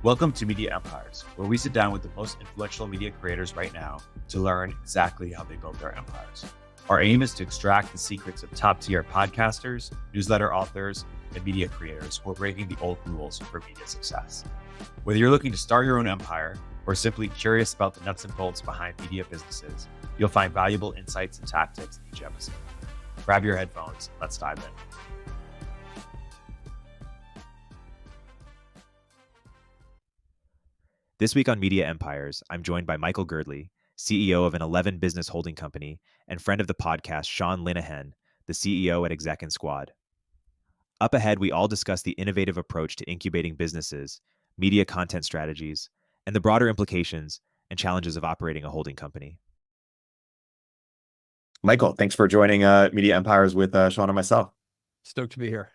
Welcome to Media Empires, where we sit down with the most influential media creators right now to learn exactly how they built their empires. Our aim is to extract the secrets of top-tier podcasters, newsletter authors, and media creators who are breaking the old rules for media success. Whether you're looking to start your own empire or simply curious about the nuts and bolts behind media businesses, you'll find valuable insights and tactics in each episode. Grab your headphones, let's dive in. This week on Media Empires, I'm joined by Michael Girdley, CEO of an 11-business holding company, and friend of the podcast, Sean Linehan, the CEO at Exec and Squad. Up ahead, we all discuss the innovative approach to incubating businesses, media content strategies, and the broader implications and challenges of operating a holding company. Michael, thanks for joining Media Empires with Sean and myself. Stoked to be here.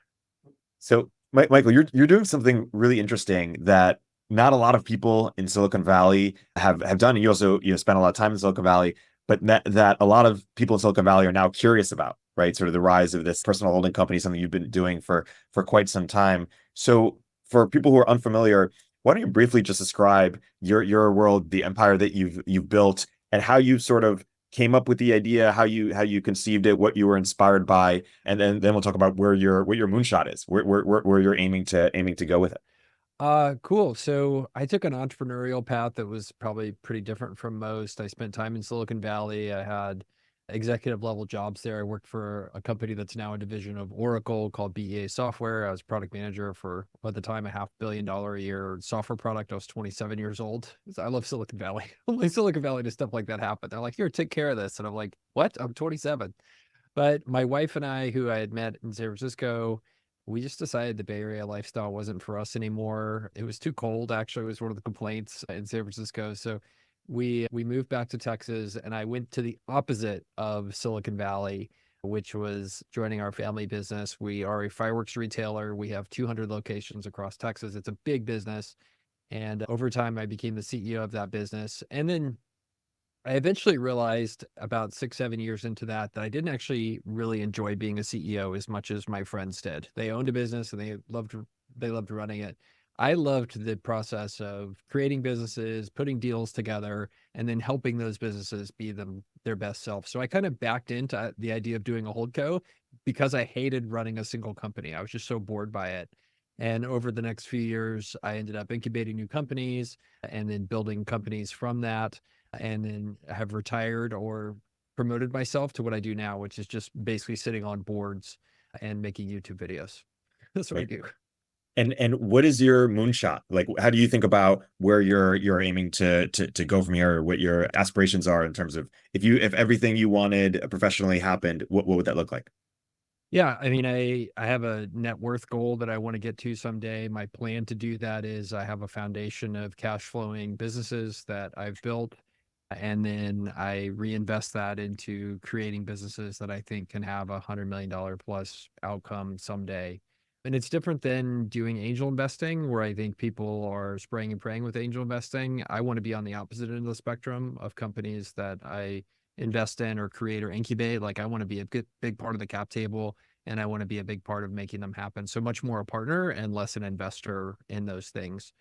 So, Michael, you're doing something really interesting that not a lot of people in Silicon Valley have done. And you also spent a lot of time in Silicon Valley, but that a lot of people in Silicon Valley are now curious about, right? Sort of the rise of this personal holding company, something you've been doing for quite some time. So for people who are unfamiliar, why don't you briefly just describe your world, the empire that you've built, and how you sort of came up with the idea, how you conceived it, what you were inspired by, and then we'll talk about what your moonshot is, where you're aiming to go with it. Cool. So I took an entrepreneurial path that was probably pretty different from most. I spent time in Silicon Valley. I had executive level jobs there. I worked for a company that's now a division of Oracle called BEA Software. I was product manager for, at the time, a $500 million a year software product. I was 27 years old. I love Silicon Valley. Only Silicon Valley does stuff like that happen. They're like, here, take care of this. And I'm like, what? I'm 27. But my wife and I, who I had met in San Francisco, we just decided the Bay Area lifestyle wasn't for us anymore. It was too cold, actually, was one of the complaints in San Francisco. So we moved back to Texas, and I went to the opposite of Silicon Valley, which was joining our family business. We are a fireworks retailer. We have 200 locations across Texas. It's a big business. And over time, I became the CEO of that business. And then I eventually realized about 6, 7 years into that I didn't actually really enjoy being a CEO as much as my friends did. They owned a business and they loved running it. I loved the process of creating businesses, putting deals together, and then helping those businesses be their best self. So I kind of backed into the idea of doing a HoldCo because I hated running a single company. I was just so bored by it. And over the next few years, I ended up incubating new companies and then building companies from that, and then have retired or promoted myself to what I do now, which is just basically sitting on boards and making YouTube videos. That's what I do. And what is your moonshot? Like, how do you think about where you're aiming to go from here, or what your aspirations are in terms of if everything you wanted professionally happened, what would that look like? Yeah, I mean, I have a net worth goal that I want to get to someday. My plan to do that is I have a foundation of cash flowing businesses that I've built, and then I reinvest that into creating businesses that I think can have $100 million plus outcome someday. And it's different than doing angel investing, where I think people are spraying and praying with angel investing. I want to be on the opposite end of the spectrum of companies that I invest in or create or incubate. Like, I want to be a big part of the cap table, and I want to be a big part of making them happen. So much more a partner and less an investor in those things.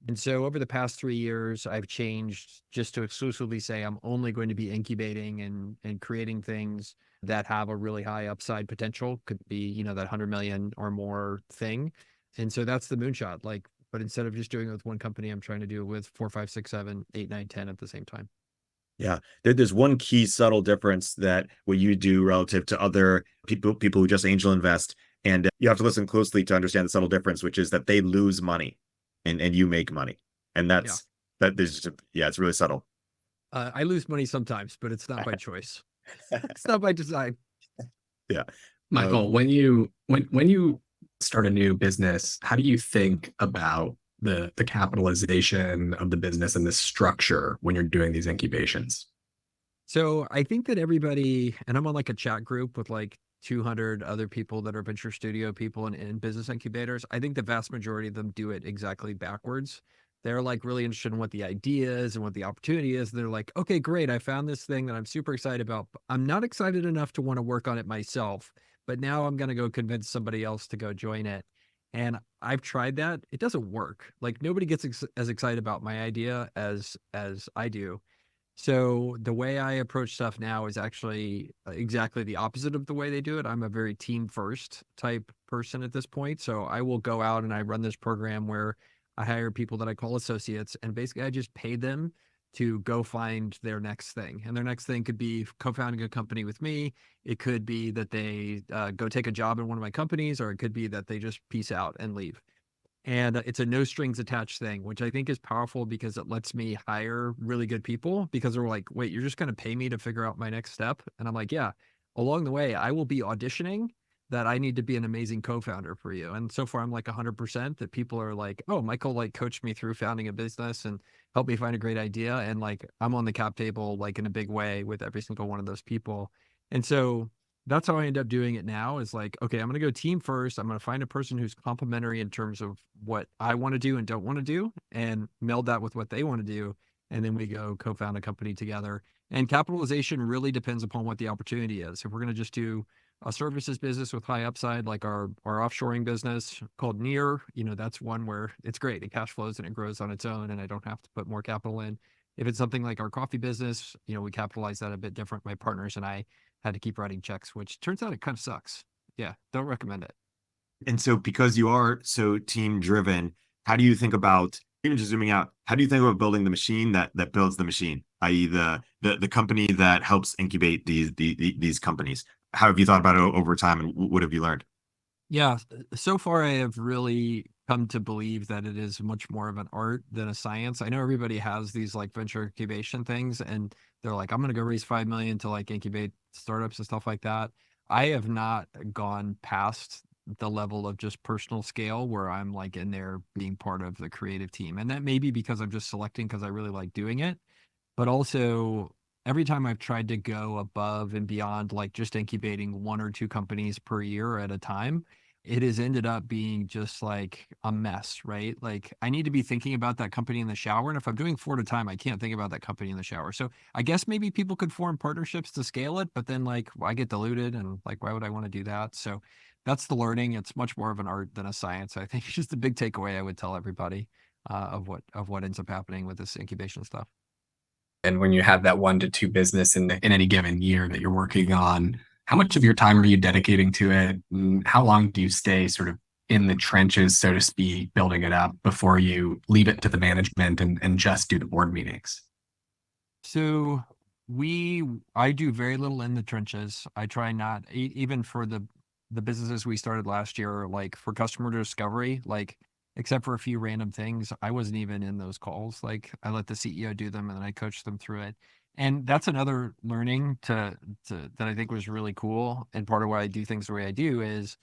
And so over the past 3 years, I've changed just to exclusively say I'm only going to be incubating and creating things that have a really high upside potential. Could be, that 100 million or more thing. And so that's the moonshot. Like, but instead of just doing it with one company, I'm trying to do it with 4, 5, 6, 7, 8, 9, 10 at the same time. Yeah, there's one key subtle difference that what you do relative to other people who just angel invest, and you have to listen closely to understand the subtle difference, which is that they lose money, and you make money, and it's really subtle. I lose money sometimes, but it's not by choice. It's not by design. Yeah, Michael, when you start a new business, how do you think about the capitalization of the business and the structure when you're doing these incubations? So I think that everybody, and I'm on like a chat group with like 200 other people that are venture studio people and business incubators. I think the vast majority of them do it exactly backwards. They're like really interested in what the idea is and what the opportunity is. They're like, okay, great. I found this thing that I'm super excited about. But I'm not excited enough to want to work on it myself, but now I'm going to go convince somebody else to go join it. And I've tried that. It doesn't work. Like nobody gets as excited about my idea as I do. So the way I approach stuff now is actually exactly the opposite of the way they do it. I'm a very team first type person at this point. So I will go out and I run this program where I hire people that I call associates, and basically I just pay them to go find their next thing. And their next thing could be co-founding a company with me. It could be that they go take a job in one of my companies, or it could be that they just peace out and leave. And it's a no strings attached thing, which I think is powerful because it lets me hire really good people, because they're like, wait, you're just going to pay me to figure out my next step? And I'm like, yeah, along the way, I will be auditioning that I need to be an amazing co-founder for you. And so far I'm like 100% that people are like, oh, Michael like coached me through founding a business and helped me find a great idea. And like, I'm on the cap table, like in a big way with every single one of those people. And so that's how I end up doing it now, is like, okay, I'm going to go team first. I'm going to find a person who's complementary in terms of what I want to do and don't want to do, and meld that with what they want to do. And then we go co-found a company together. And capitalization really depends upon what the opportunity is. If we're going to just do a services business with high upside, like our offshoring business called Near, that's one where it's great. It cash flows and it grows on its own, and I don't have to put more capital in. If it's something like our coffee business, we capitalize that a bit different. My partners and I had to keep writing checks, which turns out it kind of sucks. Yeah, don't recommend it. And so, because you are so team driven, how do you think about, even just zooming out, how do you think about building the machine that builds the machine, i.e., the company that helps incubate these companies? How have you thought about it over time, and what have you learned? Yeah, so far I have really come to believe that it is much more of an art than a science. I know everybody has these like venture incubation things, and they're like, I'm going to go raise 5 million to like incubate startups and stuff like that. I have not gone past the level of just personal scale where I'm like in there being part of the creative team. And that may be because I'm just selecting because I really like doing it. But also, every time I've tried to go above and beyond, like just incubating one or two companies per year at a time, it has ended up being just like a mess, right? Like I need to be thinking about that company in the shower. And if I'm doing 4 at a time, I can't think about that company in the shower. So I guess maybe people could form partnerships to scale it, but then like I get diluted, and like, why would I want to do that? So that's the learning. It's much more of an art than a science. I think it's just a big takeaway I would tell everybody of what ends up happening with this incubation stuff. And when you have that 1 to 2 business in any given year that you're working on, how much of your time are you dedicating to it? And how long do you stay sort of in the trenches, so to speak, building it up before you leave it to the management and just do the board meetings? So I do very little in the trenches. I try not, even for the businesses we started last year, like for customer discovery, like except for a few random things, I wasn't even in those calls. Like I let the CEO do them, and then I coached them through it. And that's another learning to that I think was really cool. And part of why I do things the way I do is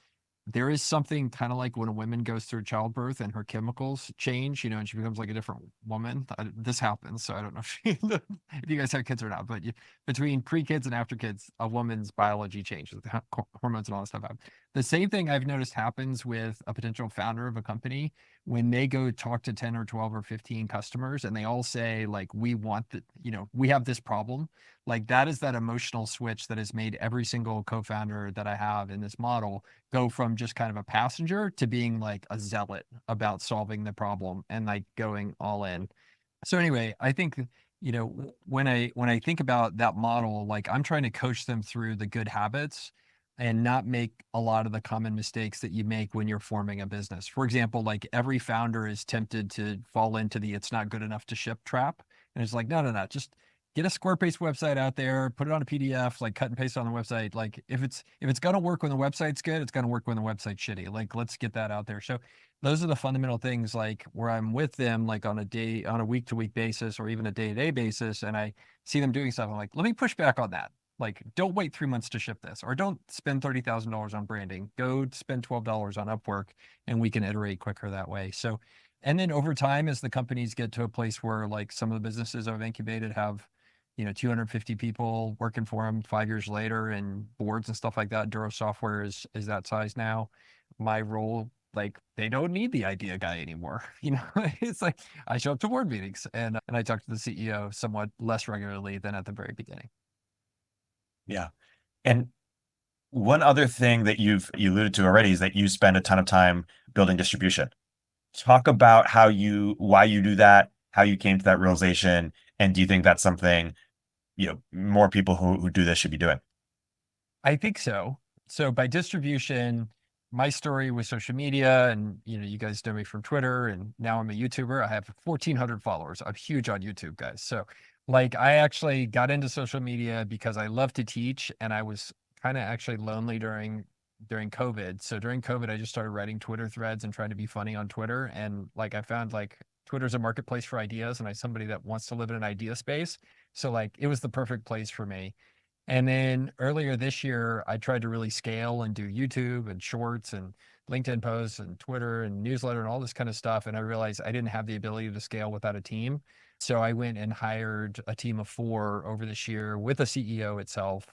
there is something kind of like when a woman goes through childbirth and her chemicals change, and she becomes like a different woman. This happens, so I don't know if you guys have kids or not, but between pre-kids and after kids, a woman's biology changes, the hormones and all that stuff happen. The same thing I've noticed happens with a potential founder of a company when they go talk to 10 or 12 or 15 customers, and they all say like, we want that, we have this problem. Like that is that emotional switch that has made every single co-founder that I have in this model go from just kind of a passenger to being like a zealot about solving the problem and like going all in. So anyway, I think, when I think about that model, like I'm trying to coach them through the good habits and not make a lot of the common mistakes that you make when you're forming a business. For example, like every founder is tempted to fall into the it's not good enough to ship trap. And it's like, no, just get a Squarespace website out there, put it on a PDF, like cut and paste on the website. Like if it's gonna work when the website's good, it's gonna work when the website's shitty. Like let's get that out there. So those are the fundamental things, like where I'm with them, like on a week to week basis, or even a day to day basis, and I see them doing stuff. I'm like, let me push back on that. Like, don't wait 3 months to ship this, or don't spend $30,000 on branding. Go spend $12 on Upwork, and we can iterate quicker that way. So, and then over time, as the companies get to a place where like some of the businesses I've incubated have 250 people working for them 5 years later, and boards and stuff like that. Duro Software is that size now. My role, like, they don't need the idea guy anymore. It's like I show up to board meetings, and I talk to the CEO somewhat less regularly than at the very beginning. Yeah. And One other thing that you alluded to already is that you spend a ton of time building distribution. Talk about why you do that, how you came to that realization, and do you think that's something, more people who do this should be doing? I think so. So by distribution, my story with social media, and you guys know me from Twitter, and now I'm a YouTuber. I have 1,400 followers. I'm huge on YouTube, guys. So like I actually got into social media because I love to teach, and I was kind of actually lonely during COVID. So during COVID, I just started writing Twitter threads and trying to be funny on Twitter. And like I found like Twitter's a marketplace for ideas, and I'm somebody that wants to live in an idea space. So like it was the perfect place for me. And then earlier this year, I tried to really scale and do YouTube and shorts and LinkedIn posts and Twitter and newsletter and all this kind of stuff. And I realized I didn't have the ability to scale without a team. So I went and hired a team of 4 over this year with a CEO itself.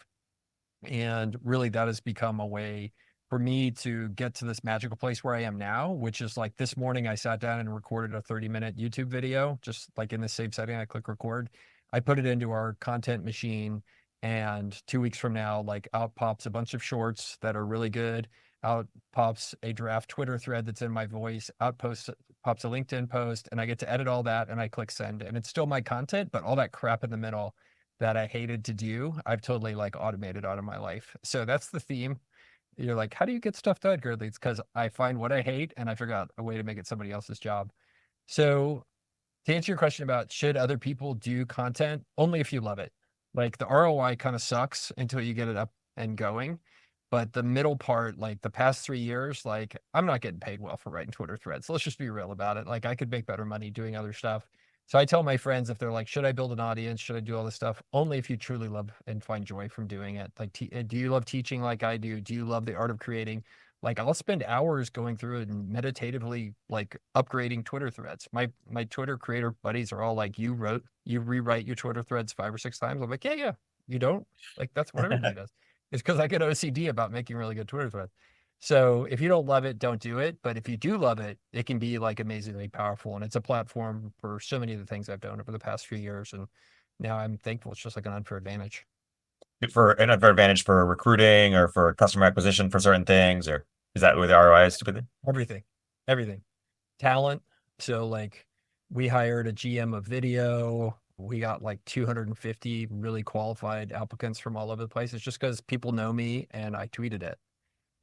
And really, that has become a way for me to get to this magical place where I am now, which is like this morning, I sat down and recorded a 30-minute YouTube video, just like in the same setting. I click record. I put it into our content machine. And 2 weeks from now, like out pops a bunch of shorts that are really good. Out pops a draft Twitter thread that's in my voice. Pops a LinkedIn post, and I get to edit all that, and I click send. And it's still my content, but all that crap in the middle that I hated to do, I've totally like automated out of my life. So that's the theme. You're like, how do you get stuff done, Girdley? It's because I find what I hate and I figure out a way to make it somebody else's job. So to answer your question about should other people do content, only if you love it. Like the ROI kind of sucks until you get it up and going. But the middle part, like the past 3 years, like I'm not getting paid well for writing Twitter threads. Let's just be real about it. Like I could make better money doing other stuff. So I tell my friends if they're like, should I build an audience? Should I do all this stuff? Only if you truly love and find joy from doing it. Like, do you love teaching like I do? Do you love the art of creating? Like I'll spend hours going through it and meditatively like upgrading Twitter threads. My Twitter creator buddies are all like, you rewrite your Twitter threads 5 or 6 times. I'm like, yeah. You don't? Like that's what everybody does. It's because I get OCD about making really good Twitter threads. So if you don't love it, don't do it. But if you do love it, it can be like amazingly powerful. And it's a platform for so many of the things I've done over the past few years. And now I'm thankful it's just like an unfair advantage. For an advantage for recruiting or for customer acquisition for certain things, or is that where the ROI is typically? Everything. Talent. So like we hired a GM of video. We got like 250 really qualified applicants from all over the place. It's just because people know me and I tweeted it.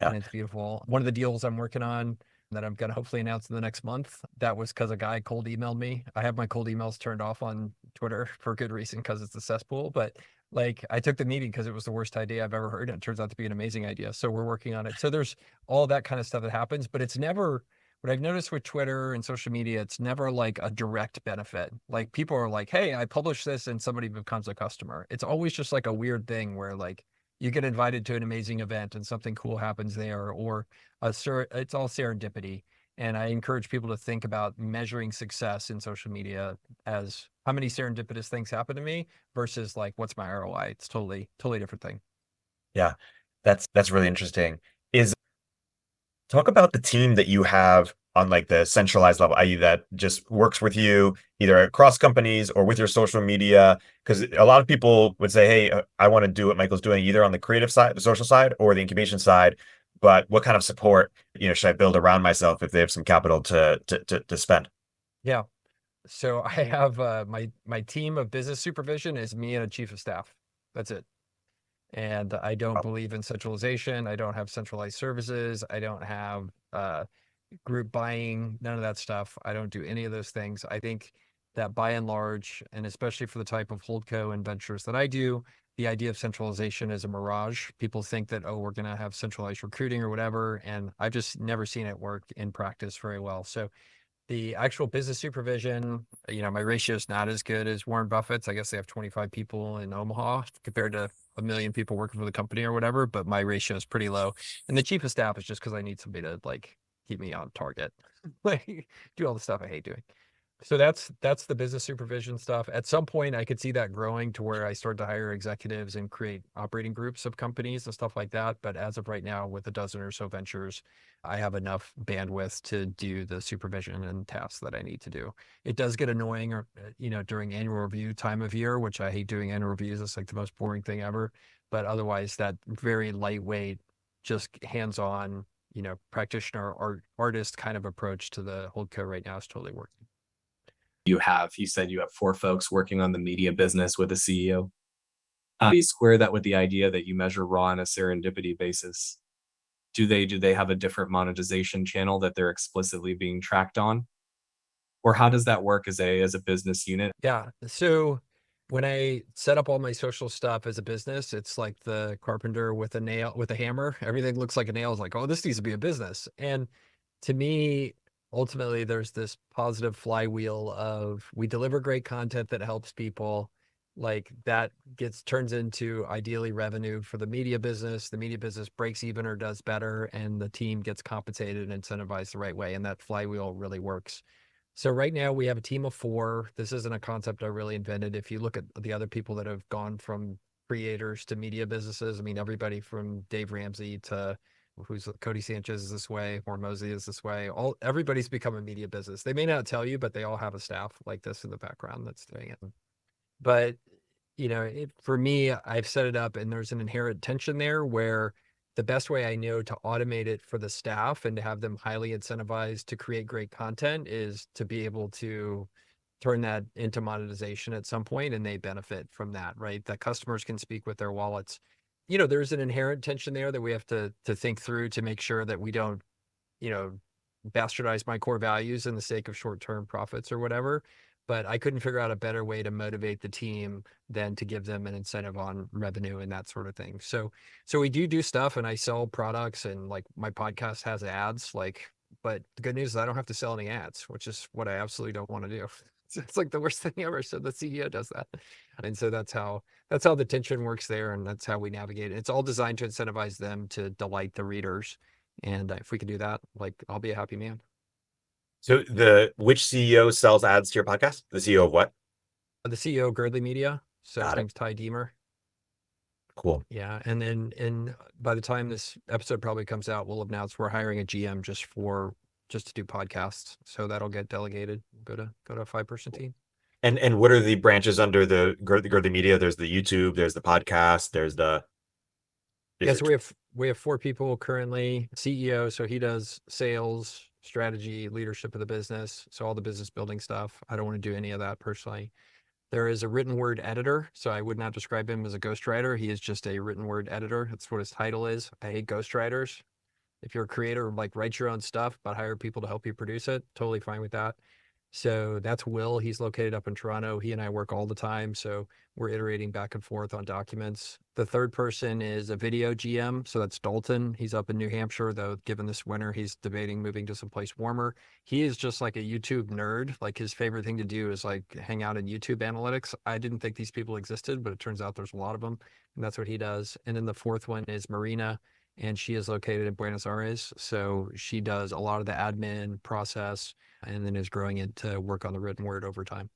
Yeah. And it's beautiful. One of the deals I'm working on that I'm going to hopefully announce in the next month, that was because a guy cold emailed me. I have my cold emails turned off on Twitter for good reason because it's a cesspool. But like I took the meeting because it was the worst idea I've ever heard. And it turns out to be an amazing idea. So we're working on it. So there's all that kind of stuff that happens, but it's never what I've noticed with Twitter and social media. It's never like a direct benefit. Like people are like, hey, I publish this and somebody becomes a customer. It's always just like a weird thing where like, you get invited to an amazing event and something cool happens there, or it's all serendipity. And I encourage people to think about measuring success in social media as how many serendipitous things happen to me versus like, what's my ROI? It's totally different thing. Yeah, that's really interesting. Talk about the team that you have on like the centralized level, i.e., that just works with you either across companies or with your social media. Because a lot of people would say, "Hey, I want to do what Michael's doing, either on the creative side, the social side, or the incubation side." But what kind of support, should I build around myself if they have some capital to spend? Yeah. So I have my team of business supervision is me and a chief of staff. That's it. And I don't believe in centralization. I don't have centralized services. I don't have group buying, none of that stuff. I don't do any of those things. I think that by and large, and especially for the type of HoldCo and ventures that I do, the idea of centralization is a mirage. People think that, oh, we're going to have centralized recruiting or whatever. And I've just never seen it work in practice very well. So the actual business supervision, my ratio is not as good as Warren Buffett's. I guess they have 25 people in Omaha compared to 1 million people working for the company or whatever, but my ratio is pretty low. And the chief of staff is just because I need somebody to like keep me on target, like do all the stuff I hate doing. So that's the business supervision stuff. At some point, I could see that growing to where I start to hire executives and create operating groups of companies and stuff like that. But as of right now, with a dozen or so ventures, I have enough bandwidth to do the supervision and tasks that I need to do. It does get annoying, or during annual review time of year, which I hate doing annual reviews. It's like the most boring thing ever. But otherwise, that very lightweight just hands-on, practitioner or artist kind of approach to the HoldCo right now is totally working. You said you have 4 folks working on the media business with a CEO. How do you square that with the idea that you measure raw on a serendipity basis? Do they have a different monetization channel that they're explicitly being tracked on? Or how does that work as a business unit? Yeah. So when I set up all my social stuff as a business, it's like the carpenter with a hammer. Everything looks like a nail. It's like, oh, this needs to be a business. And to me, ultimately, there's this positive flywheel of we deliver great content that helps people. Like that turns into ideally revenue for the media business. The media business breaks even or does better, and the team gets compensated and incentivized the right way. And that flywheel really works. So right now we have a team of 4. This isn't a concept I really invented. If you look at the other people that have gone from creators to media businesses, I mean, everybody from Dave Ramsey to Cody Sanchez is this way, Hormozy is this way. Everybody's become a media business. They may not tell you, but they all have a staff like this in the background that's doing it. But for me, I've set it up and there's an inherent tension there where the best way I know to automate it for the staff and to have them highly incentivized to create great content is to be able to turn that into monetization at some point, and they benefit from that, right? The customers can speak with their wallets. There's an inherent tension there that we have to think through to make sure that we don't, bastardize my core values in the sake of short-term profits or whatever. But I couldn't figure out a better way to motivate the team than to give them an incentive on revenue and that sort of thing. So we do stuff, and I sell products, and like my podcast has ads, but the good news is I don't have to sell any ads, which is what I absolutely don't want to do. It's like the worst thing ever. So the CEO does that. And so that's how the tension works there. And that's how we navigate it. It's all designed to incentivize them to delight the readers. And if we can do that, I'll be a happy man. So which CEO sells ads to your podcast? The CEO of what? The CEO of Girdley Media. So his Got it. name's Ty Deemer. Cool. Yeah. And by the time this episode probably comes out, we'll announce we're hiring a GM just to do podcasts. So that'll get delegated. Go to a 5-person team. And what are the branches under the Girdley Media? There's the YouTube, there's the podcast, there's the So we have 4 people currently. CEO, so he does sales, strategy, leadership of the business. So all the business building stuff. I don't want to do any of that personally. There is a written word editor. So I would not describe him as a ghostwriter. He is just a written word editor. That's what his title is. I hate ghostwriters. If you're a creator, write your own stuff, but hire people to help you produce it. Totally fine with that. So that's Will. He's located up in Toronto. He and I work all the time. So we're iterating back and forth on documents. The third person is a video GM. So that's Dalton. He's up in New Hampshire, though, given this winter, he's debating moving to someplace warmer. He is just like a YouTube nerd. His favorite thing to do is hang out in YouTube analytics. I didn't think these people existed, but it turns out there's a lot of them. And that's what he does. And then the fourth one is Marina. And she is located in Buenos Aires. So she does a lot of the admin process and then is growing into work on the written word over time.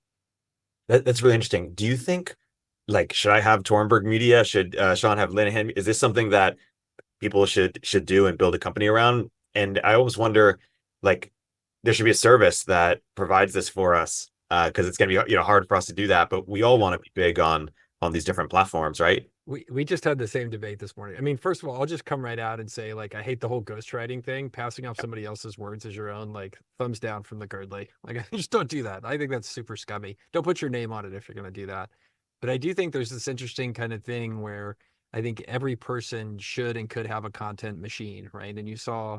That's really interesting. Do you think, should I have Tornberg Media? Should Sean have Linehan? Is this something that people should do and build a company around? And I always wonder, there should be a service that provides this for us because it's going to be hard for us to do that. But we all want to be big on these different platforms, right? We just had the same debate this morning. I mean, first of all, I'll just come right out and say, I hate the whole ghostwriting thing. Passing off somebody else's words as your own, thumbs down from the Girdley. I just don't do that. I think that's super scummy. Don't put your name on it if you're going to do that. But I do think there's this interesting kind of thing where I think every person should and could have a content machine, right? And you saw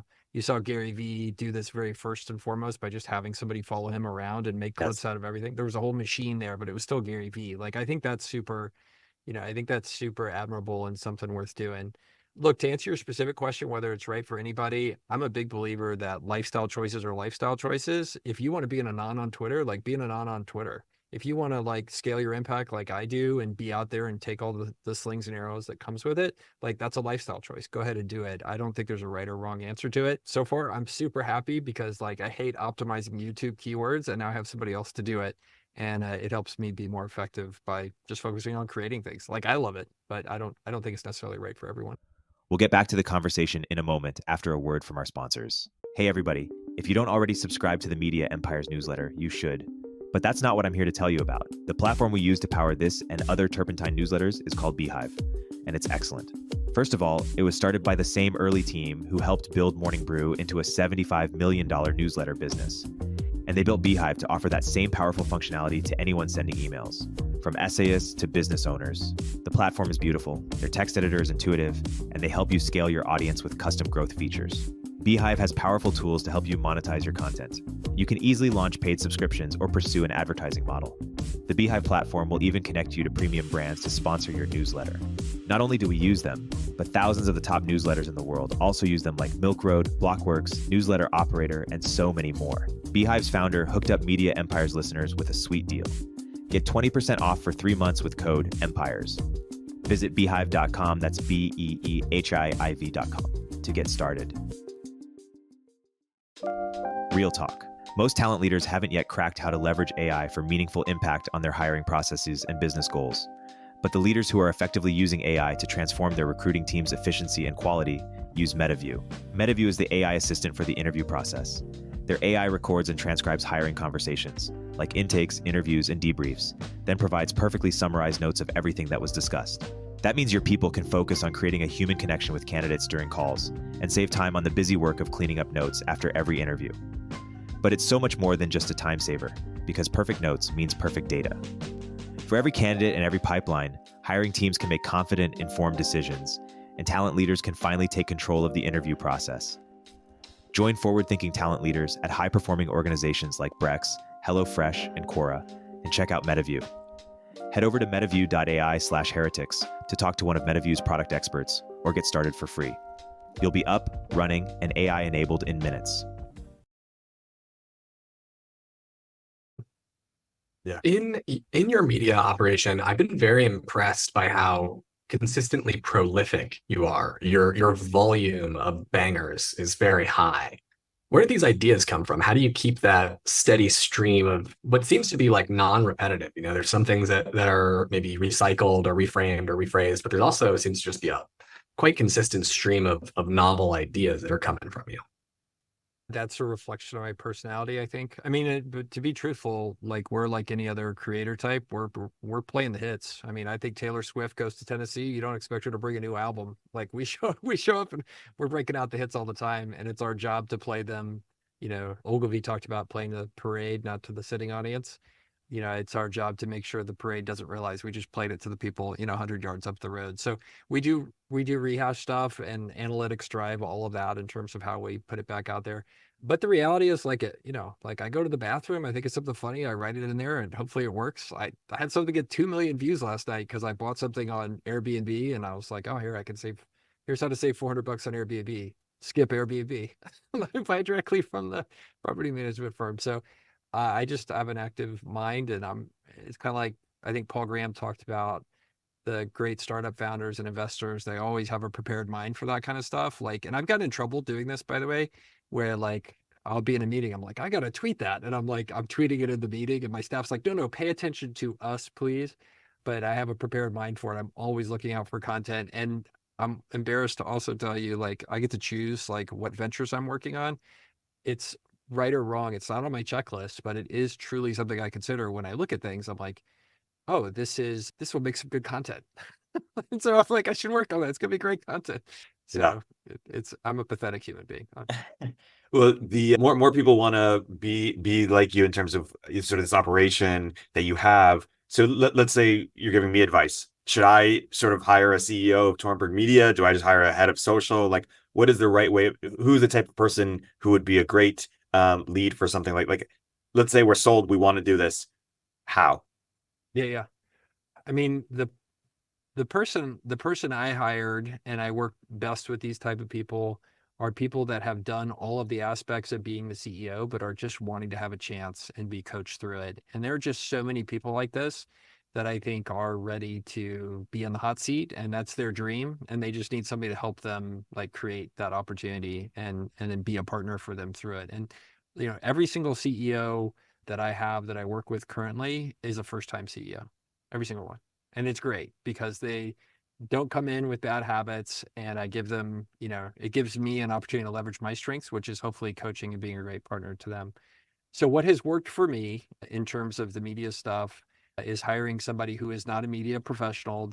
Gary Vee do this very first and foremost by just having somebody follow him around and make clips out of everything. There was a whole machine there, but it was still Gary Vee. I think that's super... I think that's super admirable and something worth doing. Look, to answer your specific question, whether it's right for anybody, I'm a big believer that lifestyle choices are lifestyle choices. If you want to be an anon on Twitter, be an anon on Twitter. If you want to scale your impact like I do and be out there and take all the slings and arrows that comes with it, that's a lifestyle choice. Go ahead and do it. I don't think there's a right or wrong answer to it. So far, I'm super happy because I hate optimizing YouTube keywords and now I have somebody else to do it. And it helps me be more effective by just focusing on creating things. I love it, but I don't think it's necessarily right for everyone. We'll get back to the conversation in a moment after a word from our sponsors. Hey, everybody. If you don't already subscribe to the Media Empires newsletter, you should. But that's not what I'm here to tell you about. The platform we use to power this and other Turpentine newsletters is called Beehiiv, and it's excellent. First of all, it was started by the same early team who helped build Morning Brew into a $75 million newsletter business. And they built Beehiiv to offer that same powerful functionality to anyone sending emails, from essayists to business owners. The platform is beautiful, their text editor is intuitive, and they help you scale your audience with custom growth features. Beehiiv has powerful tools to help you monetize your content. You can easily launch paid subscriptions or pursue an advertising model. The Beehiiv platform will even connect you to premium brands to sponsor your newsletter. Not only do we use them, but thousands of the top newsletters in the world also use them, like Milk Road, Blockworks, Newsletter Operator, and so many more. Beehiiv's founder hooked up Media Empires listeners with a sweet deal. Get 20% off for 3 months with code EMPIRES. Visit beehiiv.com, that's BEEHIIV.com, to get started. Real talk. Most talent leaders haven't yet cracked how to leverage AI for meaningful impact on their hiring processes and business goals. But the leaders who are effectively using AI to transform their recruiting team's efficiency and quality use Metaview. Metaview is the AI assistant for the interview process. Their AI records and transcribes hiring conversations, like intakes, interviews, and debriefs, then provides perfectly summarized notes of everything that was discussed. That means your people can focus on creating a human connection with candidates during calls and save time on the busy work of cleaning up notes after every interview. But it's so much more than just a time saver, because perfect notes means perfect data. For every candidate and every pipeline, hiring teams can make confident, informed decisions, and talent leaders can finally take control of the interview process. Join forward-thinking talent leaders at high-performing organizations like Brex, HelloFresh, and Quora, and check out Metaview. Head over to metaview.ai/heretics to talk to one of Metaview's product experts or get started for free. You'll be up, running, and AI-enabled in minutes. Yeah. In your media operation, I've been very impressed by how consistently prolific you are. Your volume of bangers is very high. Where do these ideas come from? How do you keep that steady stream of what seems to be like non-repetitive? You know, there's some things that are maybe recycled or reframed or rephrased, but there's also seems to just be a quite consistent stream of novel ideas that are coming from you. That's a reflection of my personality, I think. I mean, but to be truthful, like we're like any other creator type. We're playing the hits. I mean, I think Taylor Swift goes to Tennessee. You don't expect her to bring a new album. Like we show up and we're breaking out the hits all the time, and it's our job to play them. You know, Ogilvy talked about playing the parade, not to the sitting audience. You know, it's our job to make sure the parade doesn't realize we just played it to the people, 100 yards up the road. So we do rehash stuff, and analytics drive all of that in terms of how we put it back out there. But the reality is, like, like I go to the bathroom, I think it's something funny, I write it in there, and hopefully it works. I had something get 2 million views last night because I bought something on Airbnb, and I was like, oh, here's how to save $400 on Airbnb. Skip Airbnb. I buy directly from the property management firm. So I just have an active mind, and it's kind of like, I think Paul Graham talked about the great startup founders and investors. They always have a prepared mind for that kind of stuff. Like, and I've gotten in trouble doing this, by the way, where like I'll be in a meeting, I'm like, I gotta tweet that, and I'm tweeting it in the meeting, and my staff's like, no, pay attention to us, please. But I have a prepared mind for it. I'm always looking out for content, and I'm embarrassed to also tell you, like, I get to choose like what ventures I'm working on. It's right or wrong. It's not on my checklist, but it is truly something I consider when I look at things. I'm like, oh, this will make some good content. And so I'm like, I should work on that. It's gonna be great content. So I'm a pathetic human being. Well, the more people want to be like you in terms of sort of this operation that you have. So let's say you're giving me advice. Should I sort of hire a CEO of Tornberg Media? Do I just hire a head of social? Like, what is the right way? Who's the type of person who would be a great lead for something like, let's say we're sold, we want to do this. How? Yeah. I mean, the person I hired, and I work best with these type of people, are people that have done all of the aspects of being the CEO, but are just wanting to have a chance and be coached through it. And there are just so many people like this that I think are ready to be in the hot seat, and that's their dream. And they just need somebody to help them like create that opportunity and then be a partner for them through it. And, every single CEO that I have that I work with currently is a first-time CEO, every single one. And it's great because they don't come in with bad habits, and I give them, it gives me an opportunity to leverage my strengths, which is hopefully coaching and being a great partner to them. So what has worked for me in terms of the media stuff is hiring somebody who is not a media professional.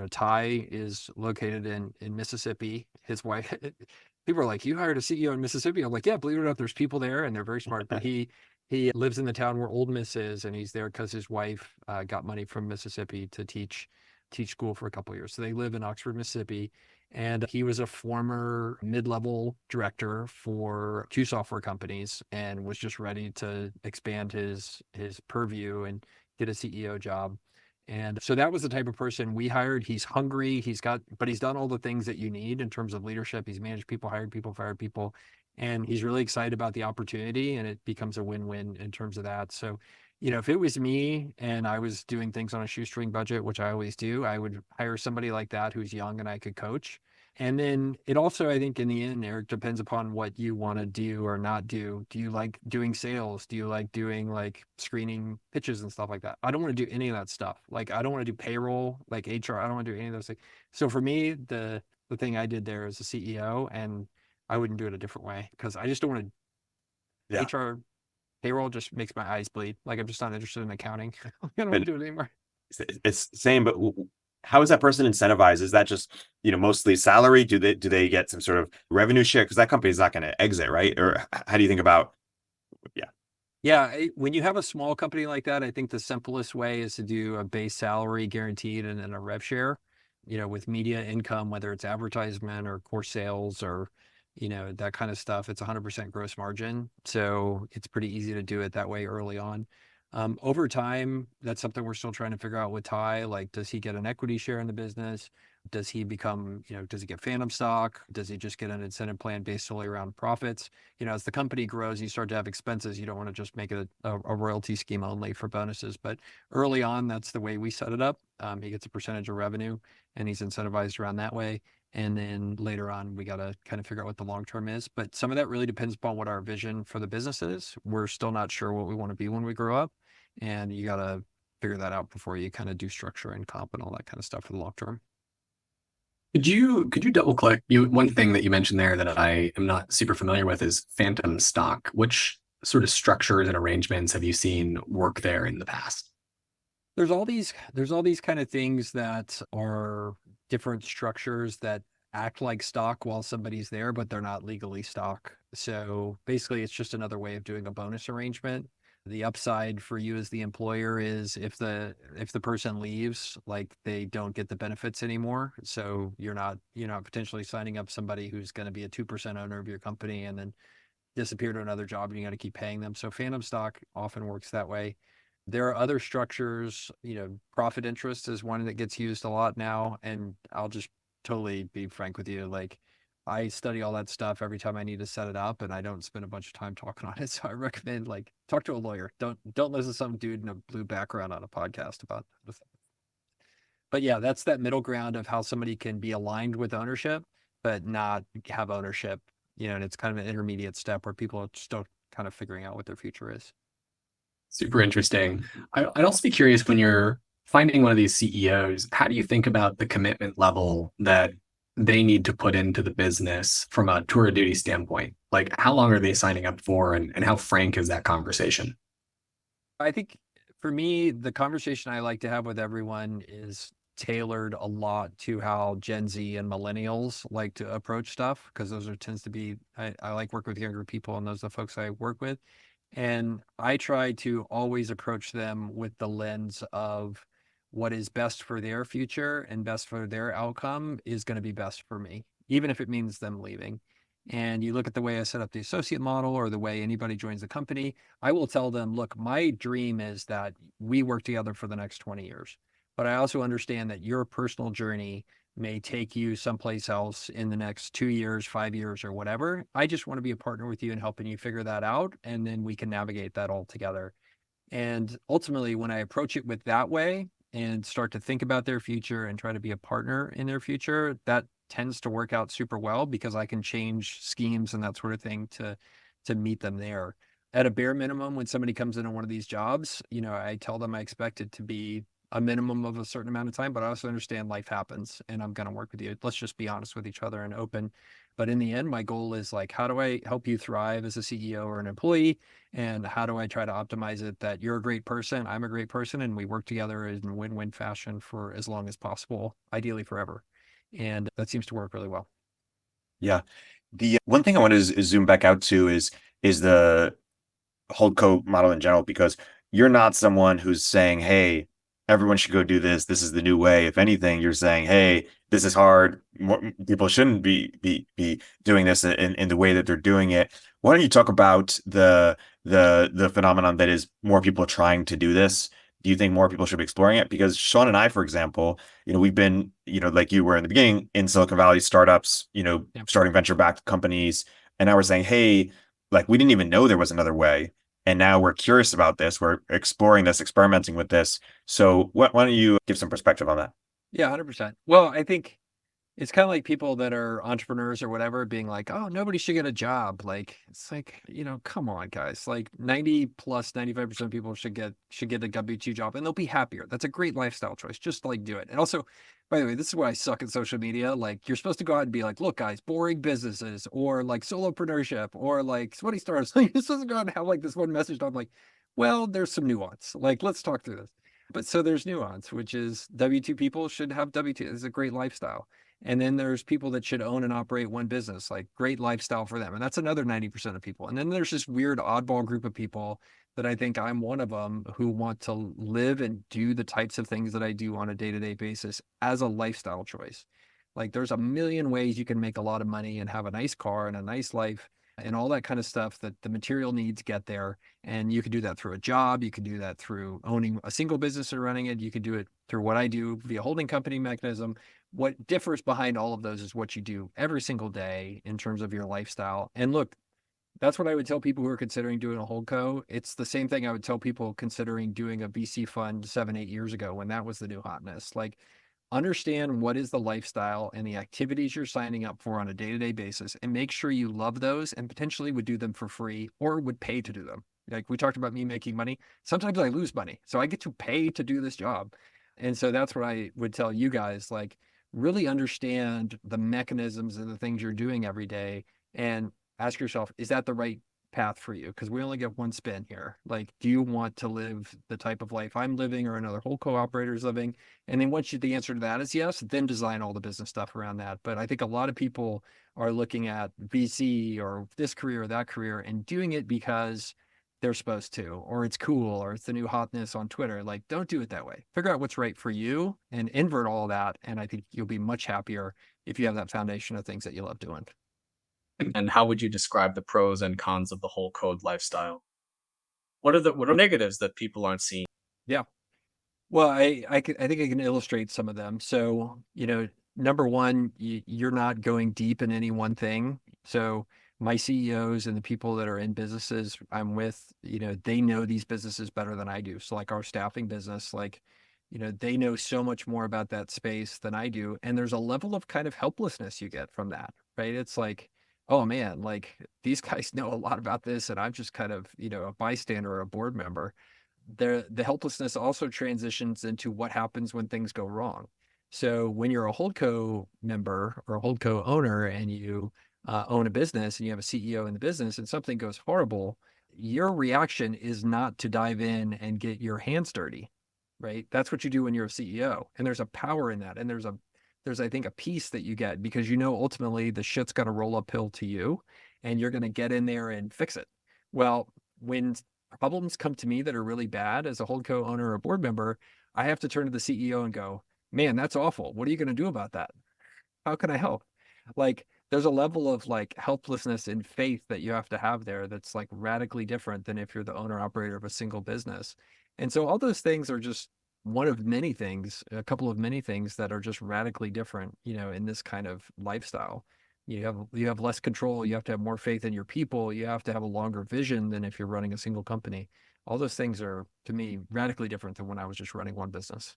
Ty is located in Mississippi. His wife, people are like, you hired a CEO in Mississippi? I'm like, yeah, believe it or not, there's people there and they're very smart. But he lives in the town where Ole Miss is, and he's there because his wife got money from Mississippi to teach school for a couple of years. So they live in Oxford, Mississippi. And he was a former mid-level director for two software companies and was just ready to expand his purview and get a CEO job. And so that was the type of person we hired. He's hungry. But he's done all the things that you need in terms of leadership. He's managed people, hired people, fired people, and he's really excited about the opportunity, and it becomes a win-win in terms of that. So, if it was me and I was doing things on a shoestring budget, which I always do, I would hire somebody like that who's young and I could coach. And then it also, I think in the end, Erik, depends upon what you want to do or not do. Do you like doing sales? Do you like doing like screening pitches and stuff like that? I don't want to do any of that stuff. Like, I don't want to do payroll, like HR. I don't want to do any of those things. So for me, the thing I did there as a CEO, and I wouldn't do it a different way because I just don't want to. Yeah. HR payroll just makes my eyes bleed. Like, I'm just not interested in accounting. I don't want to do it anymore. It's the same, but how is that person incentivized? Is that just, mostly salary? Do they get some sort of revenue share? Because that company is not going to exit, right? Or how do you think about? Yeah, when you have a small company like that, I think the simplest way is to do a base salary guaranteed and then a rev share, with media income, whether it's advertisement or core sales or, that kind of stuff. It's 100% gross margin. So it's pretty easy to do it that way early on. Over time, that's something we're still trying to figure out with Ty. Like, does he get an equity share in the business? Does he become, does he get phantom stock? Does he just get an incentive plan based solely around profits? As the company grows, you start to have expenses. You don't want to just make it a royalty scheme only for bonuses. But early on, that's the way we set it up. He gets a percentage of revenue and he's incentivized around that way. And then later on, we got to kind of figure out what the long term is. But some of that really depends upon what our vision for the business is. We're still not sure what we want to be when we grow up. And you got to figure that out before you kind of do structure and comp and all that kind of stuff for the long term. Could you double click? One thing that you mentioned there that I am not super familiar with is phantom stock. Which sort of structures and arrangements have you seen work there in the past? There's all these kind of things that are different structures that act like stock while somebody's there, but they're not legally stock. So basically it's just another way of doing a bonus arrangement. The upside for you as the employer is if the person leaves, like, they don't get the benefits anymore. So you're not potentially signing up somebody who's going to be a 2% owner of your company and then disappear to another job and you got to keep paying them. So phantom stock often works that way. There are other structures, profit interest is one that gets used a lot now. And I'll just totally be frank with you. Like, I study all that stuff every time I need to set it up, and I don't spend a bunch of time talking on it. So I recommend, like, talk to a lawyer. Don't listen to some dude in a blue background on a podcast about it. But yeah, that's that middle ground of how somebody can be aligned with ownership, but not have ownership, and it's kind of an intermediate step where people are still kind of figuring out what their future is. Super interesting. I'd also be curious, when you're finding one of these CEOs, how do you think about the commitment level that they need to put into the business from a tour of duty standpoint? Like, how long are they signing up for, and how frank is that conversation? I think for me, the conversation I like to have with everyone is tailored a lot to how Gen Z and millennials like to approach stuff, because tends to be, I like work with younger people, and those are the folks I work with. And I try to always approach them with the lens of what is best for their future and best for their outcome is going to be best for me, even if it means them leaving. And you look at the way I set up the associate model or the way anybody joins the company, I will tell them, look, my dream is that we work together for the next 20 years. But I also understand that your personal journey may take you someplace else in the next 2 years, 5 years, or whatever. I just want to be a partner with you in helping you figure that out. And then we can navigate that all together. And ultimately, when I approach it with that way and start to think about their future and try to be a partner in their future, that tends to work out super well because I can change schemes and that sort of thing to meet them there. At a bare minimum, when somebody comes into one of these jobs, I tell them I expect it to be a minimum of a certain amount of time, but I also understand life happens and I'm going to work with you. Let's just be honest with each other and open. But in the end, my goal is like, how do I help you thrive as a CEO or an employee? And how do I try to optimize it that you're a great person, I'm a great person, and we work together in win-win fashion for as long as possible, ideally forever. And that seems to work really well. Yeah. The one thing I want to zoom back out to is the HoldCo model in general, because you're not someone who's saying, hey, everyone should go do this. This is the new way. If anything, you're saying, hey, this is hard. People shouldn't be doing this in the way that they're doing it. Why don't you talk about the phenomenon that is more people trying to do this? Do you think more people should be exploring it? Because Sean and I, for example, we've been, like you were in the beginning in Silicon Valley startups, Yep. starting venture-backed companies. And now we're saying, hey, like we didn't even know there was another way. And now we're curious about this. We're exploring this, experimenting with this. So why don't you give some perspective on that? Yeah, 100%. Well, I think it's kind of like people that are entrepreneurs or whatever being like, oh, nobody should get a job. Like, it's like, come on, guys. Like 95% of people should get a W-2 job and they'll be happier. That's a great lifestyle choice. Just like do it. And also, by the way, this is why I suck at social media. Like you're supposed to go out and be like, look, guys, boring businesses or like solopreneurship or like sweaty stars. You're supposed to go out and have like this one message. I'm like, well, there's some nuance. Like, let's talk through this. But so there's nuance, which is W-2 people should have W-2. It's a great lifestyle. And then there's people that should own and operate one business, like great lifestyle for them. And that's another 90% of people. And then there's this weird oddball group of people that I think I'm one of them who want to live and do the types of things that I do on a day-to-day basis as a lifestyle choice. Like there's a million ways you can make a lot of money and have a nice car and a nice life and all that kind of stuff that the material needs get there. And you can do that through a job. You can do that through owning a single business and running it. You can do it through what I do via holding company mechanism. What differs behind all of those is what you do every single day in terms of your lifestyle. And look, that's what I would tell people who are considering doing a HoldCo. It's the same thing I would tell people considering doing a VC fund 7-8 years ago when that was the new hotness. Like, understand what is the lifestyle and the activities you're signing up for on a day-to-day basis and make sure you love those and potentially would do them for free or would pay to do them. Like we talked about me making money. Sometimes I lose money. So I get to pay to do this job. And so that's what I would tell you guys, like really understand the mechanisms and the things you're doing every day and ask yourself, is that the right path for you? Because we only get one spin here. Like, do you want to live the type of life I'm living or another HoldCo operator is living? And then once the answer to that is yes, then design all the business stuff around that. But I think a lot of people are looking at VC or this career or that career and doing it because they're supposed to, or it's cool, or it's the new hotness on Twitter. Like, don't do it that way. Figure out what's right for you and invert all of that. And I think you'll be much happier if you have that foundation of things that you love doing. And how would you describe the pros and cons of the whole code lifestyle? What are negatives that people aren't seeing? Yeah. Well, I think I can illustrate some of them. So, number one, you're not going deep in any one thing. So my CEOs and the people that are in businesses I'm with, they know these businesses better than I do. So like our staffing business, like, they know so much more about that space than I do. And there's a level of kind of helplessness you get from that, right? It's like, oh man, like these guys know a lot about this and I'm just kind of, a bystander or a board member. The helplessness also transitions into what happens when things go wrong. So when you're a HoldCo member or a HoldCo owner and you own a business and you have a CEO in the business and something goes horrible, your reaction is not to dive in and get your hands dirty, right? That's what you do when you're a CEO. And there's a power in that. And there's I think a peace that you get because ultimately the shit's got to roll uphill to you and you're going to get in there and fix it. Well, when problems come to me that are really bad as a HoldCo owner or a board member, I have to turn to the CEO and go, man, that's awful. What are you going to do about that? How can I help? Like, there's a level of like helplessness and faith that you have to have there that's like radically different than if you're the owner operator of a single business. And so all those things are just one of many things, a couple of many things that are just radically different, in this kind of lifestyle. You have less control. You have to have more faith in your people. You have to have a longer vision than if you're running a single company. All those things are, to me, radically different than when I was just running one business.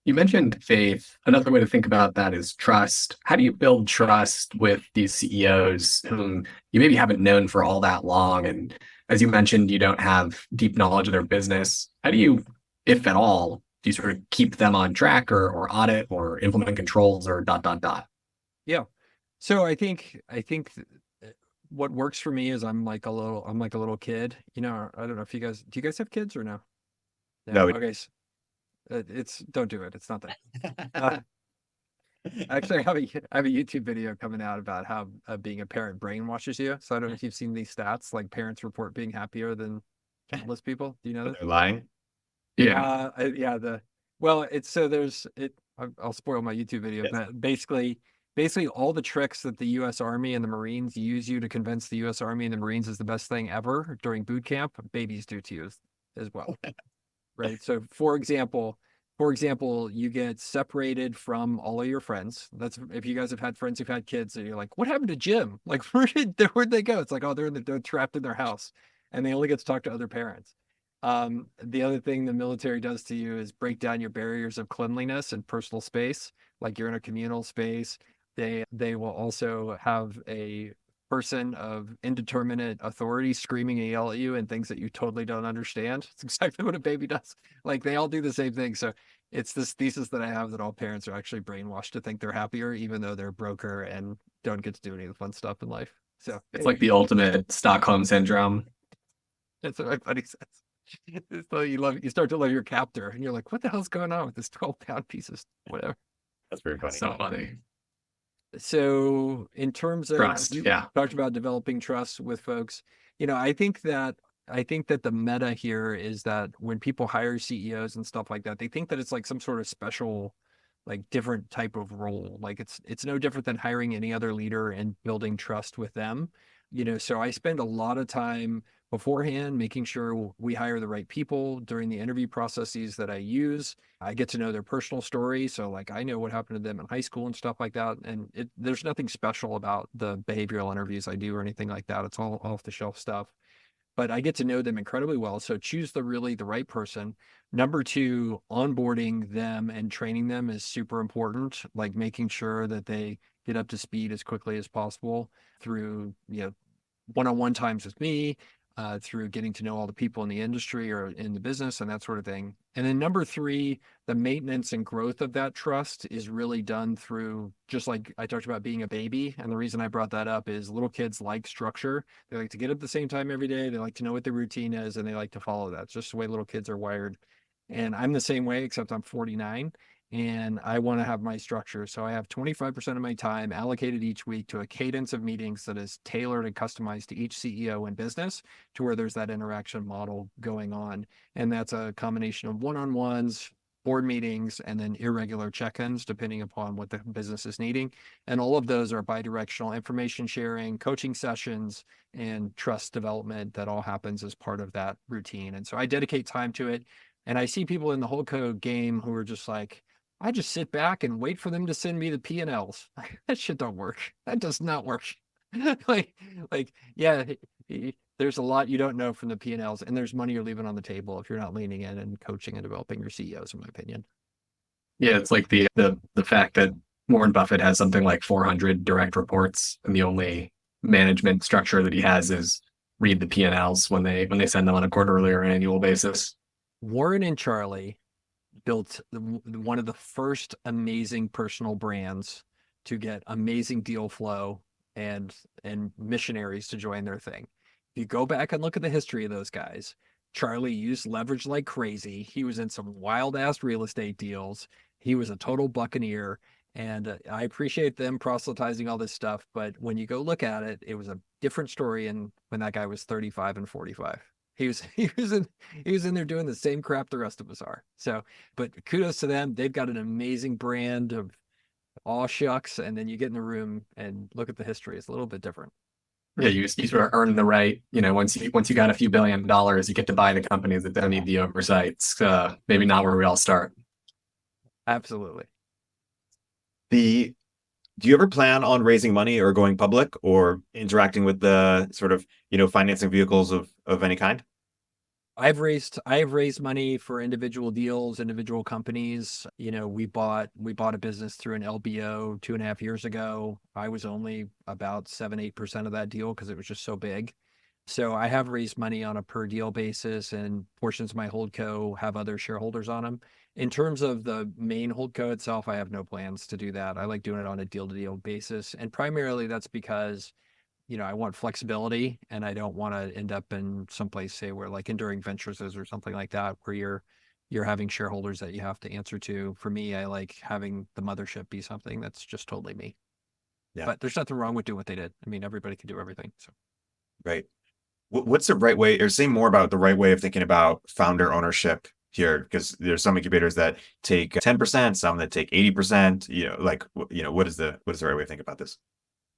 You mentioned faith. Another way to think about that is trust. How do you build trust with these CEOs whom you maybe haven't known for all that long? And as you mentioned, you don't have deep knowledge of their business. How do you, if at all, do you sort of keep them on track or audit or implement controls or ... Yeah. So I think what works for me is I'm like a little kid. I don't know if do you guys have kids or no? No, Okay. So, don't do it. It's not that. Actually, I have a YouTube video coming out about how being a parent brainwashes you. So I don't know if you've seen these stats, like parents report being happier than childless people. Do you know this? they're lying. Yeah. Yeah. Well, it's so there's it. I'll spoil my YouTube video, Yes. but basically all the tricks that the U.S. Army and the Marines use you to convince the U.S. Army and the Marines is the best thing ever during boot camp, babies do to you as well. Right. So for example, you get separated from all of your friends. That's if you guys have had friends who've had kids and you're like, what happened to Jim? Like, where'd they go? It's like, oh, they're trapped in their house and they only get to talk to other parents. The other thing the military does to you is break down your barriers of cleanliness and personal space. Like you're in a communal space. They will also have a person of indeterminate authority screaming and yell at you and things that you totally don't understand. It's exactly what a baby does. Like they all do the same thing. So it's this thesis that I have that all parents are actually brainwashed to think they're happier, even though they're broker and don't get to do any of the fun stuff in life. So It's like the ultimate Stockholm syndrome. that's what my buddy says. So you start to love your captor and you're like, what the hell's going on with this 12-pound piece of whatever? That's very funny. So funny. So in terms of Trust, you yeah. talked about developing trust with folks, I think that the meta here is that when people hire CEOs and stuff like that, they think that it's like some sort of special, like different type of role. Like it's no different than hiring any other leader and building trust with them. So I spend a lot of time beforehand making sure we hire the right people during the interview processes that I use. I get to know their personal story. So like I know what happened to them in high school and stuff like that. And there's nothing special about the behavioral interviews I do or anything like that. It's all off the shelf stuff. But I get to know them incredibly well. So choose the right person. Number two, onboarding them and training them is super important. Like making sure that they get up to speed as quickly as possible through, one-on-one times with me, through getting to know all the people in the industry or in the business and that sort of thing. And then number three, the maintenance and growth of that trust is really done through, just like I talked about being a baby. And the reason I brought that up is little kids like structure. They like to get up at the same time every day. They like to know what their routine is and they like to follow that. It's just the way little kids are wired. And I'm the same way, except I'm 49 and I want to have my structure. So I have 25% of my time allocated each week to a cadence of meetings that is tailored and customized to each CEO and business, to where there's that interaction model going on. And that's a combination of one-on-ones, board meetings, and then irregular check-ins, depending upon what the business is needing. And all of those are bi-directional information sharing, coaching sessions, and trust development that all happens as part of that routine. And so I dedicate time to it. And I see people in the HoldCo game who are just like, I just sit back and wait for them to send me the P&Ls. That shit don't work. That does not work. like, yeah, there's a lot you don't know from the P&Ls, and there's money you're leaving on the table if you're not leaning in and coaching and developing your CEOs, in my opinion. Yeah, it's like the fact that Warren Buffett has something like 400 direct reports, and the only management structure that he has is read the P&Ls when they send them on a quarterly or annual basis. Warren and Charlie built one of the first amazing personal brands to get amazing deal flow and missionaries to join their thing. If you go back and look at the history of those guys, Charlie used leverage like crazy. He was in some wild ass real estate deals. He was a total buccaneer. And I appreciate them proselytizing all this stuff. But when you go look at it, it was a different story. And when that guy was 35 and 45, he was in there doing the same crap the rest of us are. So, but kudos to them. They've got an amazing brand of all shucks. And then you get in the room and look at the history. It's a little bit different. Yeah, you sort of earn the right. Once you got a few $1 billion, you get to buy the companies that don't need the oversight. It's maybe not where we all start. Absolutely. Do you ever plan on raising money or going public or interacting with the sort of, financing vehicles of any kind? I've raised money for individual deals, individual companies. We bought a business through an LBO 2.5 years ago. I was only about 7-8% of that deal because it was just so big. So I have raised money on a per deal basis, and portions of my HoldCo have other shareholders on them. In terms of the main HoldCo itself, I have no plans to do that. I like doing it on a deal to deal basis. And primarily that's because, I want flexibility, and I don't want to end up in someplace, say, where like Enduring Ventures is or something like that, where you're having shareholders that you have to answer to. For me, I like having the mothership be something that's just totally me. Yeah. But there's nothing wrong with doing what they did. I mean, everybody can do everything. So Right. What's the right way, or say more about the right way of thinking about founder ownership here? Because there's some incubators that take 10%, some that take 80%. What is the right way to think about this?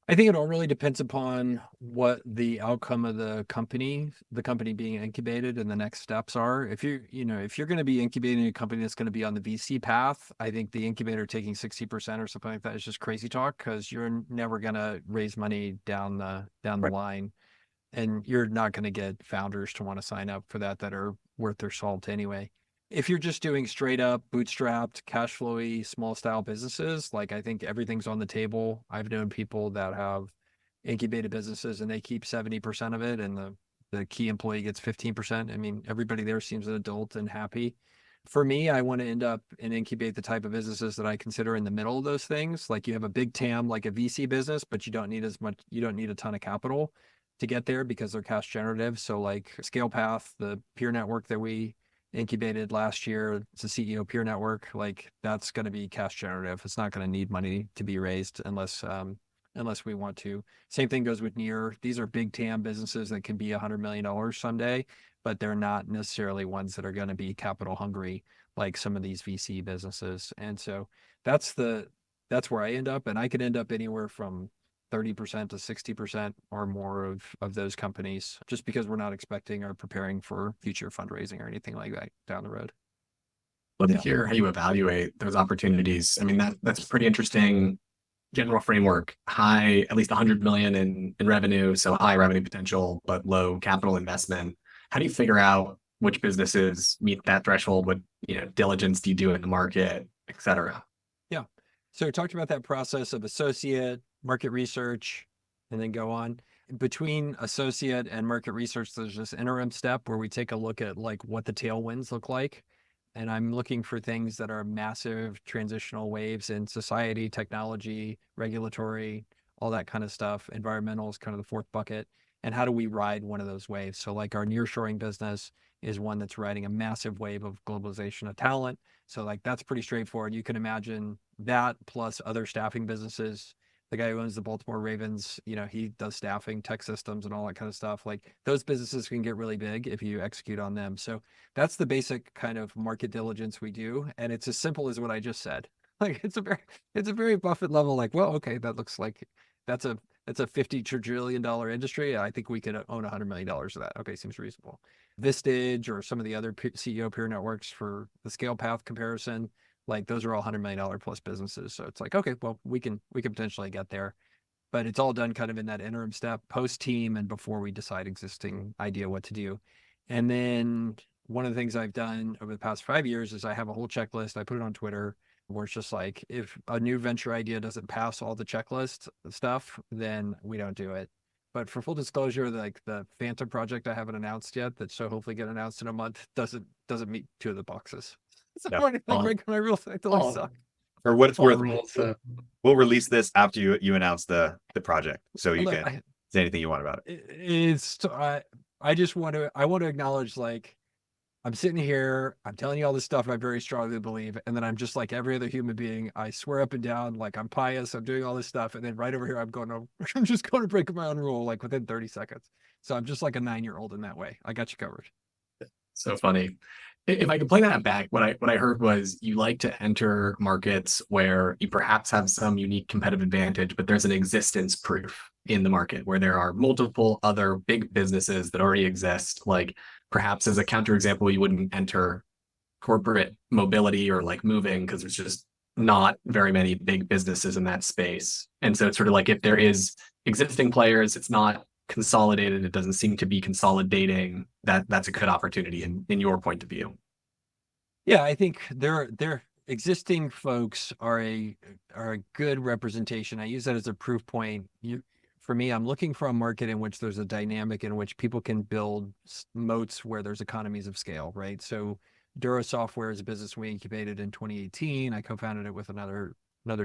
I think it all really depends upon what the outcome of the company being incubated, and the next steps are. If you're going to be incubating a company that's going to be on the VC path, I think the incubator taking 60% or something like that is just crazy talk, because you're never going to raise money down the Right. line, and you're not going to get founders to want to sign up for that are worth their salt anyway. If you're just doing straight up bootstrapped, cash flowy, small style businesses, like, I think everything's on the table. I've known people that have incubated businesses and they keep 70% of it, and the key employee gets 15%. I mean, everybody there seems an adult and happy. For me, I want to end up and incubate the type of businesses that I consider in the middle of those things. Like, you have a big TAM, like a VC business, but you don't need a ton of capital to get there because they're cash generative. So like ScalePath, the peer network that we incubated last year, it's a CEO peer network, like that's going to be cash generative. It's not going to need money to be raised unless we want to. Same thing goes with Near. These are big TAM businesses that can be $100 million someday, but they're not necessarily ones that are going to be capital hungry like some of these VC businesses. And so that's where I end up, and I could end up anywhere from 30% to 60% or more of those companies, just because we're not expecting or preparing for future fundraising or anything like that down the road. Love to hear how you evaluate those opportunities. I mean, that's a pretty interesting general framework. High, at least 100 million in revenue, so high revenue potential, but low capital investment. How do you figure out which businesses meet that threshold? What diligence do you do in the market, et cetera? Yeah. So we talked about that process of associate, market research, and then go on. Between associate and market research, there's this interim step where we take a look at like what the tailwinds look like. And I'm looking for things that are massive transitional waves in society, technology, regulatory, all that kind of stuff. Environmental is kind of the fourth bucket. And how do we ride one of those waves? So like our nearshoring business is one that's riding a massive wave of globalization of talent. So like that's pretty straightforward. You can imagine that plus other staffing businesses. The guy who owns the Baltimore Ravens, he does staffing, tech systems, and all that kind of stuff. Like those businesses can get really big if you execute on them. So that's the basic kind of market diligence we do. And it's as simple as what I just said. Like it's a very Buffett level, like, well, okay, that looks like that's a $50 trillion industry. I think we could own $100 million of that. Okay, seems reasonable. Vistage or some of the other CEO peer networks for the ScalePath comparison, like those are all $100 million plus businesses. So it's like, okay, well, we can potentially get there, but it's all done kind of in that interim step, post team, and before we decide existing idea what to do. And then one of the things I've done over the past 5 years is I have a whole checklist. I put it on Twitter where it's just like, if a new venture idea doesn't pass all the checklist stuff, then we don't do it. But for full disclosure, like the Phantom project I haven't announced yet, that should hopefully get announced in a month, doesn't meet two of the boxes. So Yeah. like breaking my rules, I totally suck. For what it's worth, rules, we'll release this after you announce the project, so you Look, can say anything you want about it. I just want to acknowledge, like, I'm sitting here, I'm telling you all this stuff I very strongly believe, and then I'm just like every other human being. I swear up and down, like I'm pious, I'm doing all this stuff, and then right over here, I'm just going to break my own rule, like within 30 seconds. So I'm just like a 9-year-old in that way. I got you covered. So funny. If I could play that back, what I heard was you like to enter markets where you perhaps have some unique competitive advantage, but there's an existence proof in the market where there are multiple other big businesses that already exist. Like perhaps as a counterexample, you wouldn't enter corporate mobility or like moving because there's just not very many big businesses in that space. And so it's sort of like if there is existing players, it's not consolidated, it doesn't seem to be consolidating, that's a good opportunity in your point of view. Yeah, I think their existing folks are a good representation. I use that as a proof point. for me, I'm looking for a market in which there's a dynamic in which people can build moats where there's economies of scale, right? So Dura Software is a business we incubated in 2018. I co-founded it with another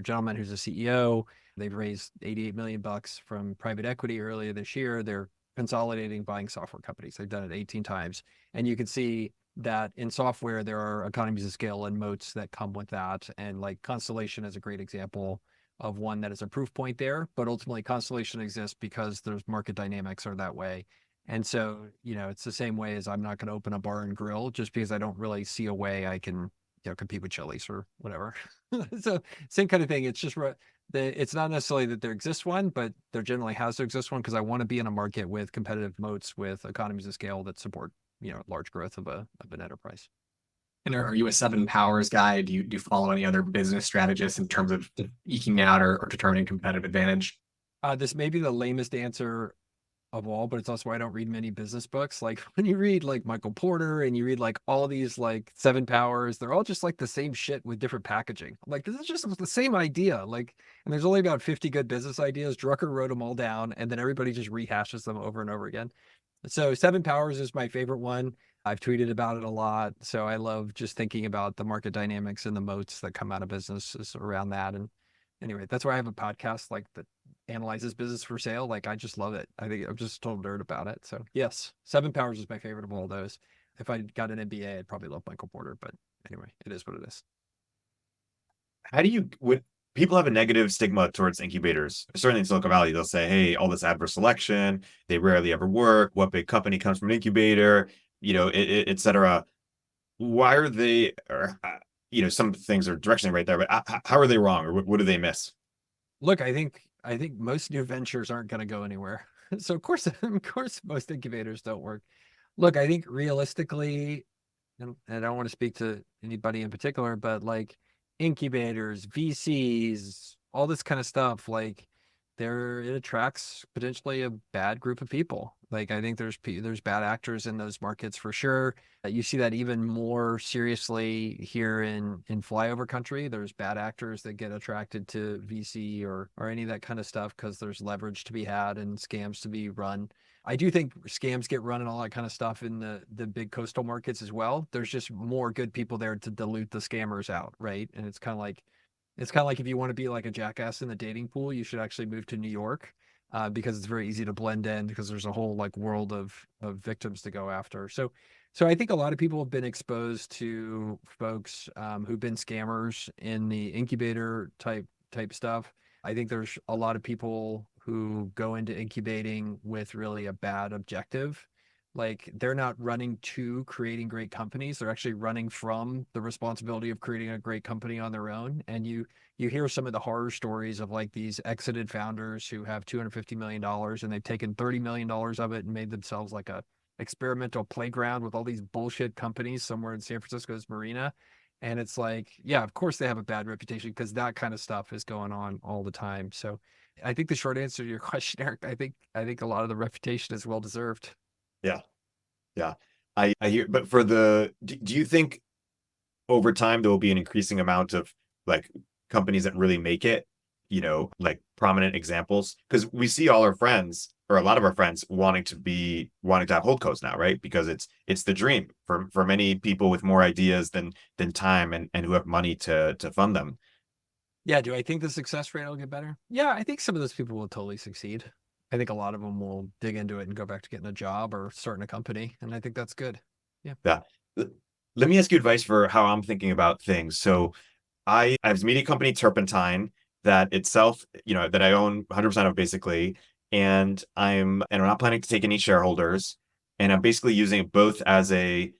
gentleman who's a CEO. They've raised 88 million bucks from private equity earlier this year. They're consolidating, buying software companies. They've done it 18 times. And you can see that in software, there are economies of scale and moats that come with that. And like Constellation is a great example of one that is a proof point there, but ultimately Constellation exists because there's market dynamics are that way. And so, it's the same way as I'm not going to open a bar and grill just because I don't really see a way I can, compete with Chili's or whatever. So same kind of thing. It's just it's not necessarily that there exists one, but there generally has to exist one because I want to be in a market with competitive moats with economies of scale that support, large growth of an enterprise. And are you a 7 powers guy? Do you follow any other business strategists in terms of eking out or determining competitive advantage? This may be the lamest answer of all, but it's also why I don't read many business books. Like when you read like Michael Porter and you read like all these like 7 powers, they're all just like the same shit with different packaging. Like this is just the same idea. Like, and there's only about 50 good business ideas. Drucker wrote them all down and then everybody just rehashes them over and over again. So 7 powers is my favorite one. I've tweeted about it a lot. So I love just thinking about the market dynamics and the moats that come out of businesses around that. And anyway, that's why I have a podcast like that analyzes business for sale. Like I just love it. I think I'm just a total nerd about it. So yes, 7 powers is my favorite of all those. If I got an MBA, I'd probably love Michael Porter, but anyway, it is what it is. How do you, when people have a negative stigma towards incubators, certainly in Silicon Valley, they'll say, hey, all this adverse selection, they rarely ever work. What big company comes from an incubator, et cetera. Why are they, some things are directionally right there, but how are they wrong or what do they miss? Look, I think most new ventures aren't going to go anywhere. So of course most incubators don't work. Look, I think realistically, and I don't want to speak to anybody in particular, but like incubators, VCs, all this kind of stuff, like it attracts potentially a bad group of people. Like I think there's bad actors in those markets for sure. You see that even more seriously here in flyover country. There's bad actors that get attracted to VC or any of that kind of stuff because there's leverage to be had and scams to be run. I do think scams get run and all that kind of stuff in the big coastal markets as well. There's just more good people there to dilute the scammers out, right? And it's kind of like if you want to be like a jackass in the dating pool, you should actually move to New York because it's very easy to blend in because there's a whole like world of victims to go after. So I think a lot of people have been exposed to folks who've been scammers in the incubator type stuff. I think there's a lot of people who go into incubating with really a bad objective. Like they're not running to creating great companies. They're actually running from the responsibility of creating a great company on their own. And you hear some of the horror stories of like these exited founders who have $250 million and they've taken $30 million of it and made themselves like a experimental playground with all these bullshit companies somewhere in San Francisco's marina. And it's like, yeah, of course they have a bad reputation because that kind of stuff is going on all the time. So I think the short answer to your question, Erik, I think a lot of the reputation is well deserved. Yeah. Yeah. I hear, but do you think over time there will be an increasing amount of like companies that really make it, like prominent examples? Because we see all our friends or a lot of our friends wanting to have HoldCos now, right? Because it's the dream for many people with more ideas than time and who have money to fund them. Yeah. Do I think the success rate will get better? Yeah, I think some of those people will totally succeed. I think a lot of them will dig into it and go back to getting a job or starting a company. And I think that's good. Yeah. Yeah. Let me ask you advice for how I'm thinking about things. So I have a media company, Turpentine, that itself, that I own 100% of basically. And I'm not planning to take any shareholders. And I'm basically using it both as a,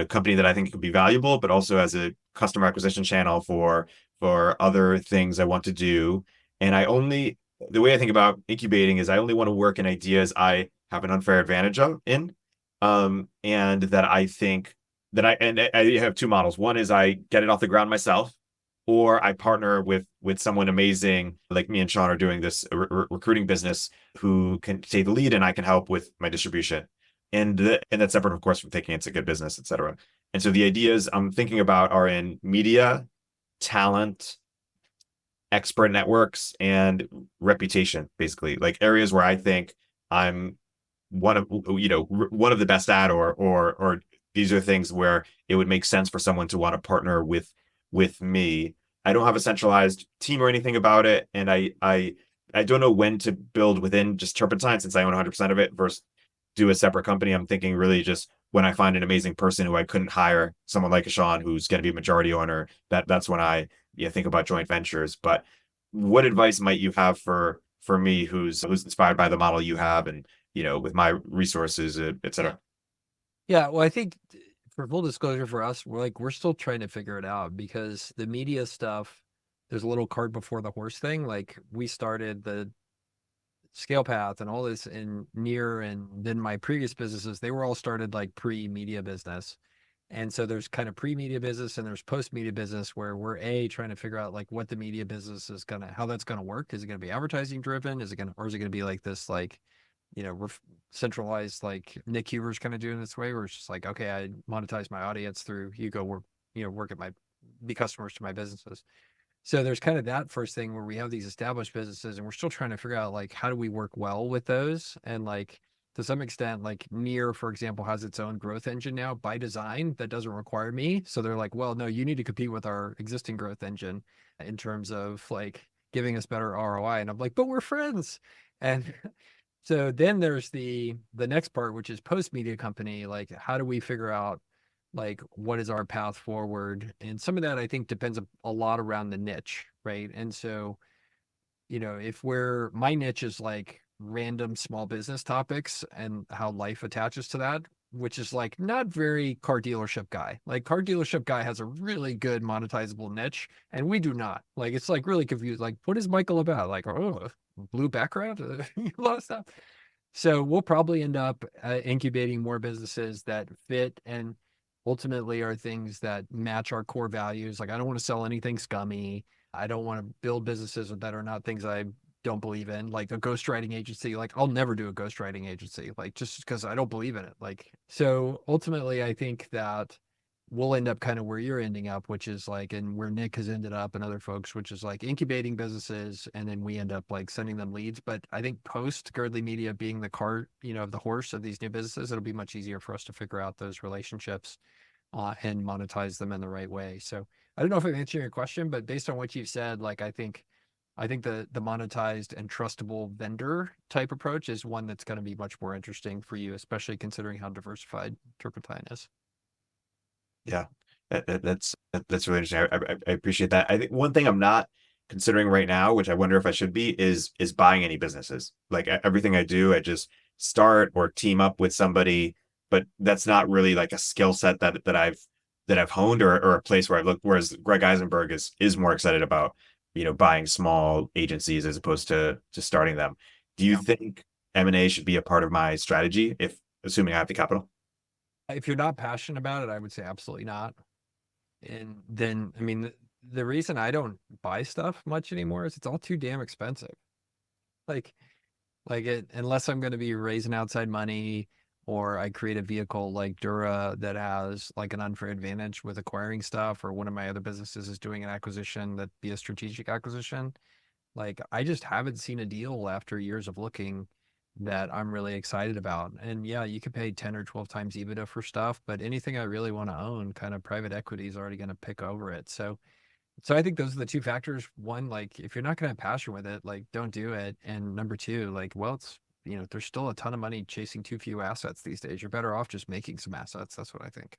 company that I think could be valuable, but also as a customer acquisition channel for other things I want to do. And the way I think about incubating is I only want to work in ideas I have an unfair advantage in. And that I think that I have two models. One is I get it off the ground myself, or I partner with someone amazing like me and Sean are doing this recruiting business who can take the lead and I can help with my distribution. And that's separate, of course, from thinking it's a good business, et cetera. And so the ideas I'm thinking about are in media, talent, expert networks and reputation, basically, like areas where I think I'm one of one of the best at, or these are things where it would make sense for someone to want to partner with me. I don't have a centralized team or anything about it, and I don't know when to build within just Turpentine, since I own 100% of it, versus do a separate company. I'm thinking really just when I find an amazing person who I couldn't hire, someone like a Sean who's going to be a majority owner, that's when I think about joint ventures. But what advice might you have for me who's inspired by the model you have, and with my resources, et cetera? Yeah, well, I think for full disclosure for us, we're still trying to figure it out because the media stuff, there's a little cart before the horse thing. Like we started the Scale Path and all this in Near, and then my previous businesses, they were all started like pre-media business. And so there's kind of pre-media business and there's post-media business where we're trying to figure out like what the media business is how that's gonna work. Is it gonna be advertising driven? Or is it gonna be like this centralized like Nick Huber's kind of doing this way where it's just like, okay, I monetize my audience through you go work, work at be customers to my businesses. So there's kind of that first thing where we have these established businesses and we're still trying to figure out like how do we work well with those, and like to some extent like Near, for example, has its own growth engine now by design that doesn't require me. So they're like, well, no, you need to compete with our existing growth engine in terms of like giving us better ROI. And I'm like, but we're friends. And so then there's the next part, which is post media company. Like, how do we figure out like what is our path forward? And some of that I think depends a lot around the niche, right? And so, if my niche is like random small business topics and how life attaches to that, which is like not very car dealership guy. Like car dealership guy has a really good monetizable niche, and we do not. Like it's like really confused. Like, what is Michael about? Like, oh, blue background, a lot of stuff. So we'll probably end up incubating more businesses that fit and ultimately are things that match our core values. Like I don't want to sell anything scummy. I don't want to build businesses that are not things I don't believe in, like a ghostwriting agency. Like I'll never do a ghostwriting agency, like just because I don't believe in it. Like, so ultimately I think that we'll end up kind of where you're ending up, which is like, and where Nick has ended up and other folks, which is like incubating businesses. And then we end up like sending them leads. But I think post Girdley Media being the cart, of the horse of these new businesses, it'll be much easier for us to figure out those relationships and monetize them in the right way. So I don't know if I'm answering your question, but based on what you've said, like I think the monetized and trustable vendor type approach is one that's going to be much more interesting for you, especially considering how diversified Turpentine is. Yeah, that's really interesting. I appreciate that. I think one thing I'm not considering right now, which I wonder if I should be, is buying any businesses. Like everything I do, I just start or team up with somebody, but that's not really like a skill set that I've honed, or a place where I've looked. Whereas Greg Eisenberg is more excited about buying small agencies as opposed to starting them. Do you think M&A should be a part of my strategy, if assuming I have the capital? If you're not passionate about it, I would say absolutely not. And then, I mean, the reason I don't buy stuff much anymore is it's all too damn expensive. Like, unless I'm going to be raising outside money or I create a vehicle like Dura that has like an unfair advantage with acquiring stuff, or one of my other businesses is doing an acquisition that be a strategic acquisition. Like, I just haven't seen a deal after years of looking that I'm really excited about. And yeah, you could pay 10 or 12 times EBITDA for stuff, but anything I really want to own, kind of private equity is already going to pick over it. So I think those are the two factors. One, like if you're not going to have passion with it, like don't do it. And number two, like, well, it's, there's still a ton of money chasing too few assets these days. You're better off just making some assets. That's what I think.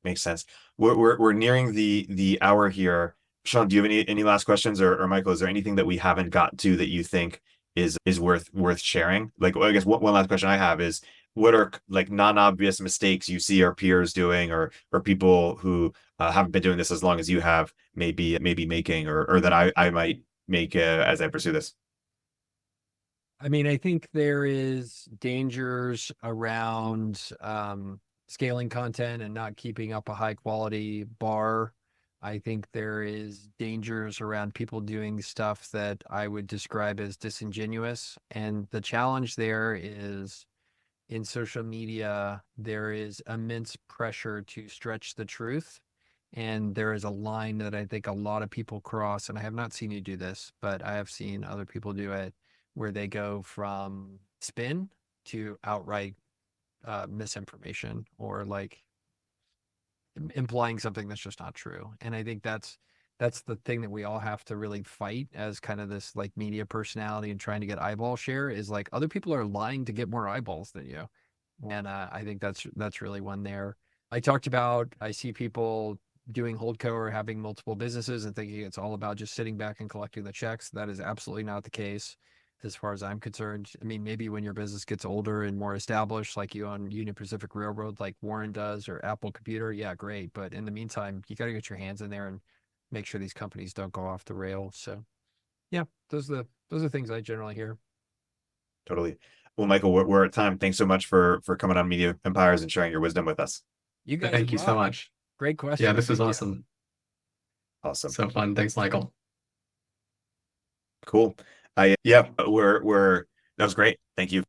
Makes sense. We're nearing the hour here. Sean, do you have any last questions, or Michael, is there anything that we haven't got to that you think is worth sharing? Like, well, I guess one last question I have is, what are like non-obvious mistakes you see our peers doing, or people who haven't been doing this as long as you have, maybe making, or that I might make as I pursue this? I mean, I think there is dangers around scaling content and not keeping up a high quality bar. I think there is dangers around people doing stuff that I would describe as disingenuous. And the challenge there is in social media, there is immense pressure to stretch the truth. And there is a line that I think a lot of people cross, and I have not seen you do this, but I have seen other people do it, where they go from spin to outright misinformation, or like implying something that's just not true. And I think that's the thing that we all have to really fight as kind of this like media personality and trying to get eyeball share, is like other people are lying to get more eyeballs than you. And I think that's really one there. I talked about, I see people doing HoldCo or having multiple businesses and thinking it's all about just sitting back and collecting the checks. That is absolutely not the case, as far as I'm concerned. I mean, maybe when your business gets older and more established, like you own Union Pacific Railroad, like Warren does, or Apple Computer, yeah, great. But in the meantime, you got to get your hands in there and make sure these companies don't go off the rails. So, yeah, those are the things I generally hear. Totally. Well, Michael, we're at time. Thanks so much for coming on Media Empires and sharing your wisdom with us. You guys, Thank you so rock. much. Great question. Yeah, this was Thank you. awesome. Awesome. So fun. Thanks, Michael. Cool. We're that was great. Thank you.